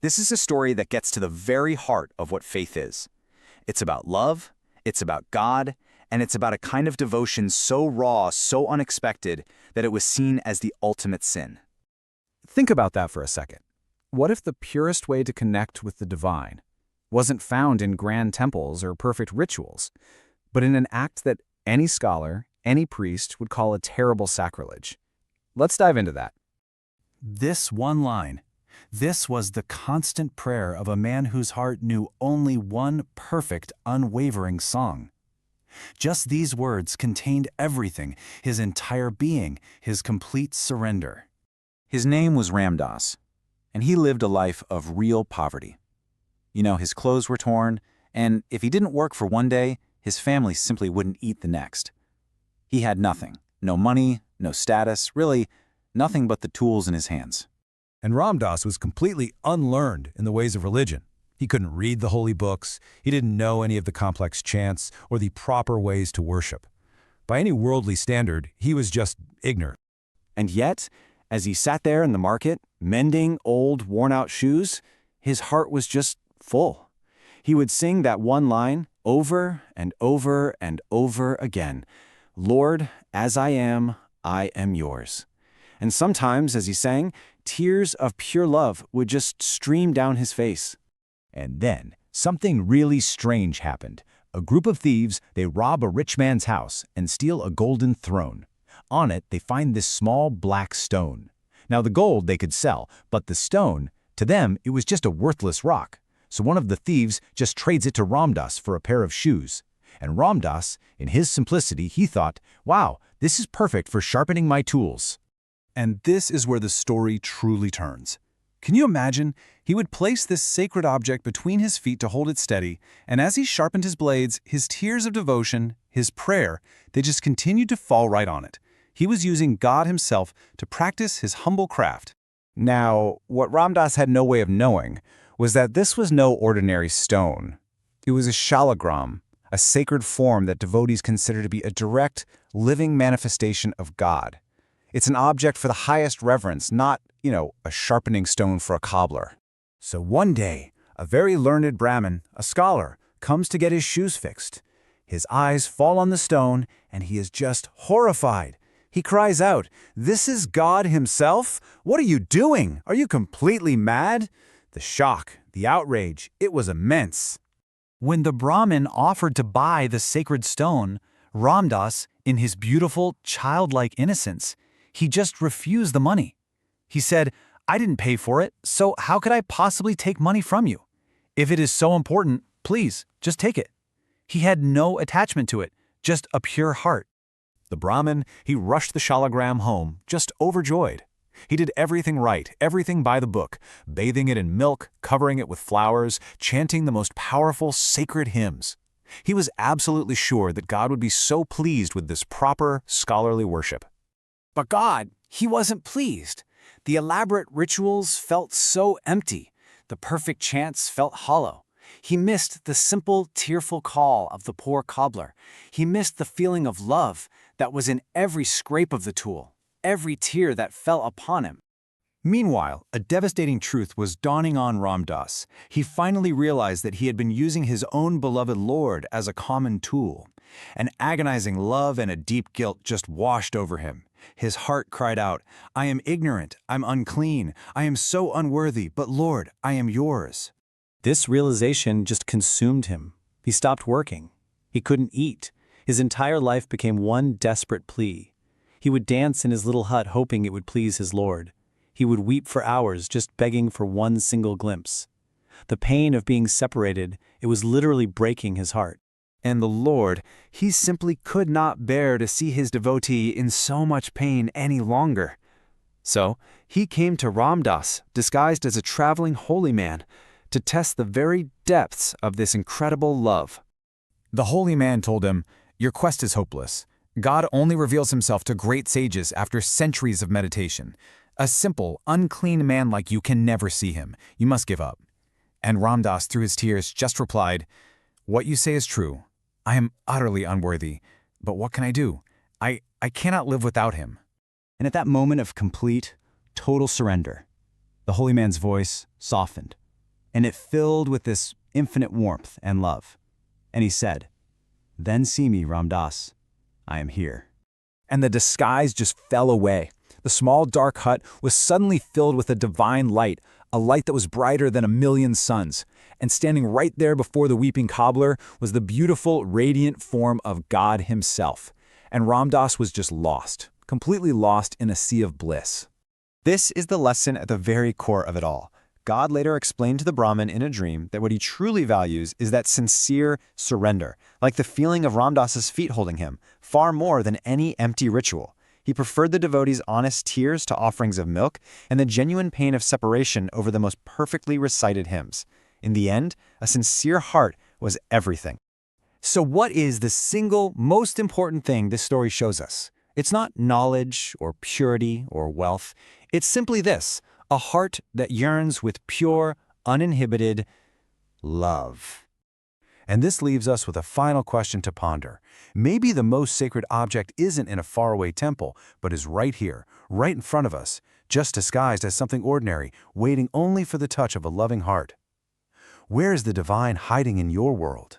This is a story that gets to the very heart of what faith is. It's about love, it's about God, and it's about a kind of devotion so raw, so unexpected, that it was seen as the ultimate sin. Think about that for a second. What if the purest way to connect with the divine wasn't found in grand temples or perfect rituals, but in an act that any scholar, any priest would call a terrible sacrilege? Let's dive into that. This one line. This was the constant prayer of a man whose heart knew only one perfect, unwavering song. Just these words contained everything, his entire being, his complete surrender. His name was Ram Dass, and he lived a life of real poverty. His clothes were torn, and if he didn't work for one day, his family simply wouldn't eat the next. He had nothing, no money, no status, really nothing but the tools in his hands. And Ram Dass was completely unlearned in the ways of religion. He couldn't read the holy books, he didn't know any of the complex chants or the proper ways to worship. By any worldly standard, he was just ignorant. And yet, as he sat there in the market, mending old, worn-out shoes, his heart was just full. He would sing that one line over and over and over again, "Lord, as I am yours." And sometimes, as he sang, tears of pure love would just stream down his face. And then, something really strange happened. A group of thieves, they rob a rich man's house and steal a golden throne. On it, they find this small black stone. Now, the gold they could sell, but the stone, to them, it was just a worthless rock. So one of the thieves just trades it to Ram Dass for a pair of shoes. And Ram Dass, in his simplicity, he thought, wow, this is perfect for sharpening my tools. And this is where the story truly turns. Can you imagine? He would place this sacred object between his feet to hold it steady, and as he sharpened his blades, his tears of devotion, his prayer, they just continued to fall right on it. He was using God himself to practice his humble craft. Now, what Ram Dass had no way of knowing was that this was no ordinary stone. It was a shalagram, a sacred form that devotees consider to be a direct, living manifestation of God. It's an object for the highest reverence, not, a sharpening stone for a cobbler. So one day, a very learned Brahmin, a scholar, comes to get his shoes fixed. His eyes fall on the stone, and he is just horrified. He cries out, "This is God himself? What are you doing? Are you completely mad?" The shock, the outrage, it was immense. When the Brahmin offered to buy the sacred stone, Ram Dass, in his beautiful, childlike innocence, he just refused the money. He said, "I didn't pay for it, so how could I possibly take money from you? If it is so important, please, just take it." He had no attachment to it, just a pure heart. The Brahmin, he rushed the shalagram home, just overjoyed. He did everything right, everything by the book, bathing it in milk, covering it with flowers, chanting the most powerful, sacred hymns. He was absolutely sure that God would be so pleased with this proper, scholarly worship. But God, he wasn't pleased. The elaborate rituals felt so empty. The perfect chants felt hollow. He missed the simple, tearful call of the poor cobbler. He missed the feeling of love that was in every scrape of the tool, every tear that fell upon him. Meanwhile, a devastating truth was dawning on Ram Dass. He finally realized that he had been using his own beloved Lord as a common tool. An agonizing love and a deep guilt just washed over him. His heart cried out, "I am ignorant, I'm unclean, I am so unworthy, but Lord, I am yours." This realization just consumed him. He stopped working. He couldn't eat. His entire life became one desperate plea. He would dance in his little hut hoping it would please his Lord. He would weep for hours just begging for one single glimpse. The pain of being separated, it was literally breaking his heart. And the Lord, he simply could not bear to see his devotee in so much pain any longer. So he came to Ram Dass, disguised as a traveling holy man, to test the very depths of this incredible love. The holy man told him, "Your quest is hopeless. God only reveals himself to great sages after centuries of meditation. A simple, unclean man like you can never see him. You must give up." And Ram Dass, through his tears, just replied, "What you say is true. I am utterly unworthy, but what can I do? I cannot live without him." And at that moment of complete, total surrender, the holy man's voice softened, and it filled with this infinite warmth and love. And he said, "Then see me, Ram Das. I am here." And the disguise just fell away. The small dark hut was suddenly filled with a divine light, a light that was brighter than 1,000,000 suns. And standing right there before the weeping cobbler was the beautiful, radiant form of God himself. And Ram Das was just lost, completely lost in a sea of bliss. This is the lesson at the very core of it all. God later explained to the Brahmin in a dream that what he truly values is that sincere surrender, like the feeling of Ram Das's feet holding him, far more than any empty ritual. He preferred the devotee's honest tears to offerings of milk and the genuine pain of separation over the most perfectly recited hymns. In the end, a sincere heart was everything. So what is the single most important thing this story shows us? It's not knowledge or purity or wealth. It's simply this: a heart that yearns with pure, uninhibited love. And this leaves us with a final question to ponder. Maybe the most sacred object isn't in a faraway temple, but is right here, right in front of us, just disguised as something ordinary, waiting only for the touch of a loving heart. Where is the divine hiding in your world?